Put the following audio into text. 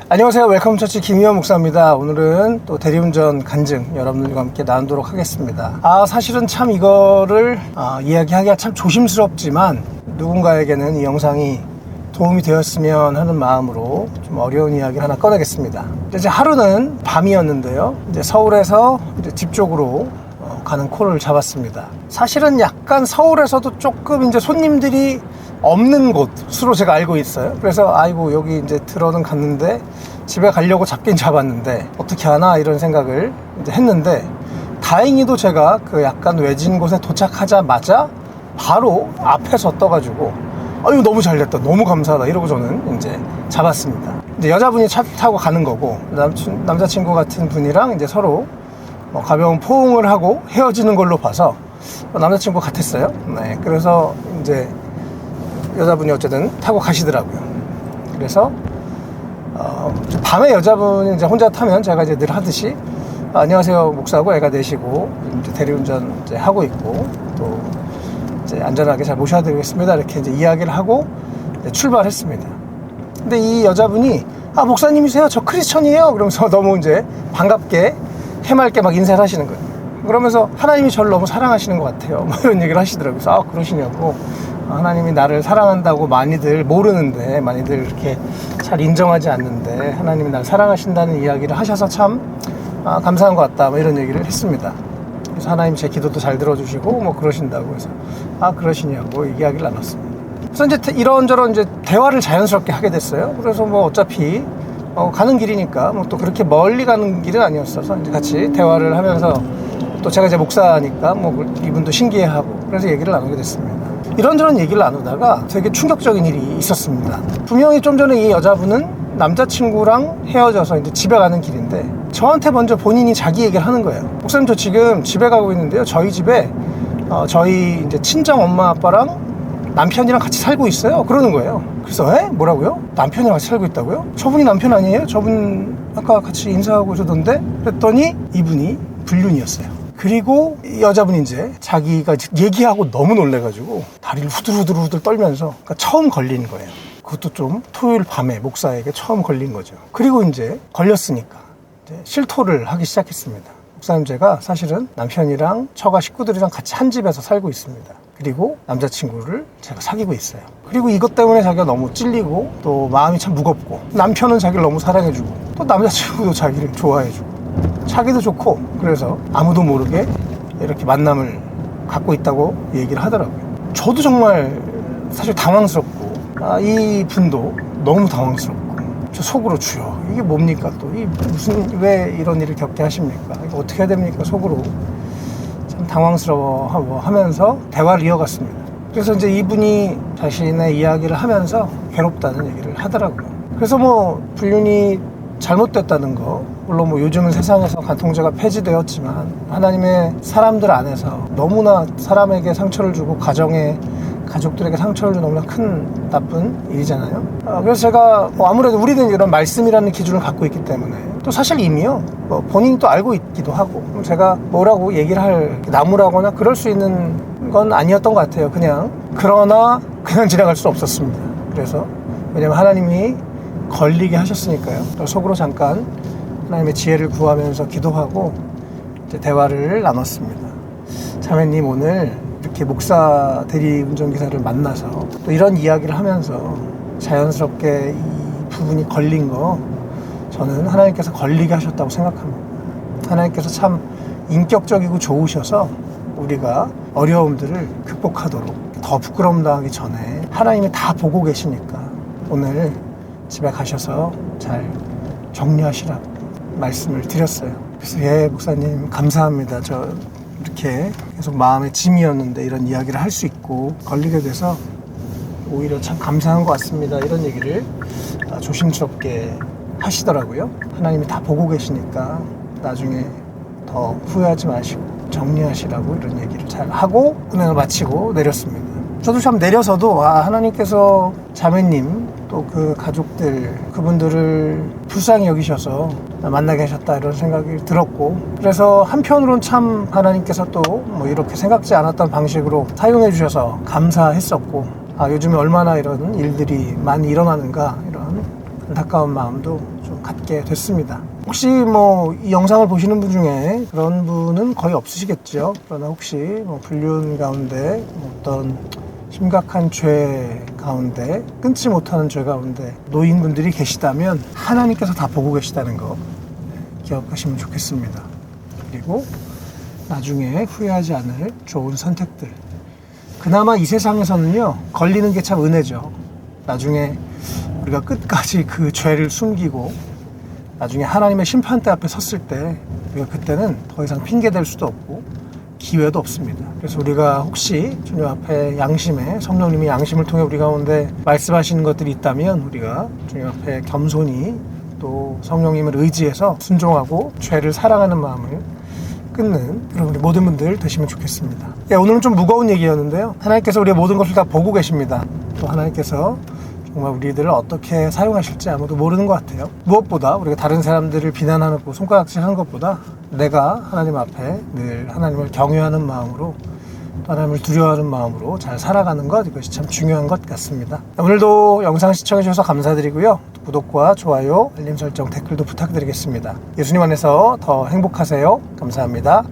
안녕하세요. 웰컴 처치 김희원 목사입니다. 오늘은 또 대리운전 간증 여러분들과 함께 나누도록 하겠습니다. 사실은 참 이거를 이야기하기가 참 조심스럽지만 누군가에게는 이 영상이 도움이 되었으면 하는 마음으로 좀 어려운 이야기를 하나 꺼내겠습니다. 이제 하루는 밤이었는데요. 이제 서울에서 이제 집 쪽으로 가는 콜을 잡았습니다. 사실은 약간 서울에서도 조금 이제 손님들이 없는 곳으로 제가 알고 있어요. 그래서 아이고 여기 이제 들어는 갔는데 집에 가려고 잡긴 잡았는데 어떻게 하나 이런 생각을 이제 했는데, 다행히도 제가 그 약간 외진 곳에 도착하자마자 바로 앞에서 떠가지고 아유 너무 잘 됐다, 너무 감사하다 이러고 저는 이제 잡았습니다. 이제 여자분이 차 타고 가는 거고 남자친구 같은 분이랑 이제 서로 가벼운 포옹을 하고 헤어지는 걸로 봐서 남자친구 같았어요. 네, 그래서 이제 여자분이 어쨌든 타고 가시더라고요. 그래서 밤에 여자분이 이제 혼자 타면 제가 이제 늘 하듯이 안녕하세요 목사하고 애가 내시고 이제 대리운전 이제 하고 있고 또 이제 안전하게 잘 모셔드리겠습니다 이렇게 이제 이야기를 하고 이제 출발했습니다. 근데 이 여자분이 목사님이세요? 저 크리스천이에요. 그러면서 너무 이제 반갑게 해맑게 막 인사를 하시는 거예요. 그러면서 하나님이 저를 너무 사랑하시는 것 같아요. 뭐 이런 얘기를 하시더라고요. 그래서 그러시냐고. 하나님이 나를 사랑한다고 많이들 모르는데, 많이들 이렇게 잘 인정하지 않는데 하나님이 나를 사랑하신다는 이야기를 하셔서 참 감사한 것 같다 뭐 이런 얘기를 했습니다. 그래서 하나님 제 기도도 잘 들어주시고 뭐 그러신다고 해서 그러시냐고 이야기를 나눴습니다. 그래서 이제 이런저런 이제 대화를 자연스럽게 하게 됐어요. 그래서 뭐 어차피 가는 길이니까 뭐 또 그렇게 멀리 가는 길은 아니었어서 이제 같이 대화를 하면서 또 제가 이제 목사니까 뭐 이분도 신기해하고 그래서 얘기를 나누게 됐습니다. 이런저런 얘기를 나누다가 되게 충격적인 일이 있었습니다. 분명히 좀 전에 이 여자분은 남자친구랑 헤어져서 이제 집에 가는 길인데 저한테 먼저 본인이 자기 얘기를 하는 거예요. 목사님 저 지금 집에 가고 있는데요. 저희 집에 저희 이제 친정 엄마 아빠랑 남편이랑 같이 살고 있어요. 그러는 거예요. 그래서 뭐라고요? 남편이랑 같이 살고 있다고요? 저분이 남편 아니에요? 저분 아까 같이 인사하고 오셨던데? 그랬더니 이분이 불륜이었어요. 그리고 이 여자분이 이제 자기가 얘기하고 너무 놀래가지고 다리를 후들후들 떨면서 그러니까 처음 걸린 거예요. 그것도 좀 토요일 밤에 목사에게 처음 걸린 거죠. 그리고 이제 걸렸으니까 이제 실토를 하기 시작했습니다. 목사님 제가 사실은 남편이랑 처가 식구들이랑 같이 한 집에서 살고 있습니다. 그리고 남자친구를 제가 사귀고 있어요. 그리고 이것 때문에 자기가 너무 찔리고 또 마음이 참 무겁고, 남편은 자기를 너무 사랑해주고 또 남자친구도 자기를 좋아해주고 자기도 좋고, 그래서 아무도 모르게 이렇게 만남을 갖고 있다고 얘기를 하더라고요. 저도 정말 사실 당황스럽고 이 분도 너무 당황스럽고, 저 속으로 주여 이게 뭡니까, 또 이 무슨 왜 이런 일을 겪게 하십니까, 이거 어떻게 해야 됩니까, 속으로 참 당황스러워 하면서 대화를 이어갔습니다. 그래서 이제 이분이 자신의 이야기를 하면서 괴롭다는 얘기를 하더라고요. 그래서 뭐 불륜이 잘못됐다는 거, 물론 뭐 요즘은 세상에서 간통죄가 폐지되었지만 하나님의 사람들 안에서 너무나 사람에게 상처를 주고 가족들에게 상처를 주는 너무나 큰 나쁜 일이잖아요. 그래서 제가 아무래도 우리는 이런 말씀이라는 기준을 갖고 있기 때문에 또 사실 이미요 본인이 또 알고 있기도 하고, 제가 뭐라고 얘기를 할 나무라거나 그럴 수 있는 건 아니었던 것 같아요. 그러나 그냥 지나갈 수 없었습니다. 그래서 왜냐면 하나님이 걸리게 하셨으니까요. 속으로 잠깐 하나님의 지혜를 구하면서 기도하고 이제 대화를 나눴습니다. 자매님 오늘 이렇게 목사 대리운전기사를 만나서 또 이런 이야기를 하면서 자연스럽게 이 부분이 걸린 거, 저는 하나님께서 걸리게 하셨다고 생각합니다. 하나님께서 참 인격적이고 좋으셔서 우리가 어려움들을 극복하도록, 더 부끄러움 당하기 전에 하나님이 다 보고 계시니까 오늘 집에 가셔서 잘 정리하시라고 말씀을 드렸어요. 그래서 목사님 감사합니다. 저 이렇게 계속 마음의 짐이었는데 이런 이야기를 할 수 있고 걸리게 돼서 오히려 참 감사한 것 같습니다. 이런 얘기를 조심스럽게 하시더라고요. 하나님이 다 보고 계시니까 나중에 더 후회하지 마시고 정리하시라고 이런 얘기를 잘 하고 은행을 마치고 내렸습니다. 저도 참 내려서도 하나님께서 자매님 또 그 가족들, 그분들을 불쌍히 여기셔서 만나게 하셨다 이런 생각이 들었고, 그래서 한편으로는 참 하나님께서 또 뭐 이렇게 생각지 않았던 방식으로 사용해 주셔서 감사했었고, 요즘에 얼마나 이런 일들이 많이 일어나는가 이런 안타까운 마음도 좀 갖게 됐습니다. 혹시 뭐 이 영상을 보시는 분 중에 그런 분은 거의 없으시겠죠. 그러나 혹시 뭐 불륜 가운데 어떤 심각한 죄 가운데, 끊지 못하는 죄 가운데 놓인 분들이 계시다면 하나님께서 다 보고 계시다는 거 기억하시면 좋겠습니다. 그리고 나중에 후회하지 않을 좋은 선택들. 그나마 이 세상에서는요, 걸리는 게 참 은혜죠. 나중에 우리가 끝까지 그 죄를 숨기고 나중에 하나님의 심판대 앞에 섰을 때 우리가 그때는 더 이상 핑계댈 수도 없고 기회도 없습니다. 그래서 우리가 혹시 주님 앞에 양심에, 성령님이 양심을 통해 우리 가운데 말씀하시는 것들이 있다면 우리가 주님 앞에 겸손히 또 성령님을 의지해서 순종하고 죄를 사랑하는 마음을 끊는 그런 우리 모든 분들 되시면 좋겠습니다. 오늘은 좀 무거운 얘기였는데요. 하나님께서 우리의 모든 것을 다 보고 계십니다. 또 하나님께서 정말 우리들을 어떻게 사용하실지 아무도 모르는 것 같아요. 무엇보다 우리가 다른 사람들을 비난하고 손가락질하는 것보다 내가 하나님 앞에 늘 하나님을 경외하는 마음으로, 또 하나님을 두려워하는 마음으로 잘 살아가는 것, 이것이 참 중요한 것 같습니다. 오늘도 영상 시청해 주셔서 감사드리고요. 구독과 좋아요, 알림 설정, 댓글도 부탁드리겠습니다. 예수님 안에서 더 행복하세요. 감사합니다.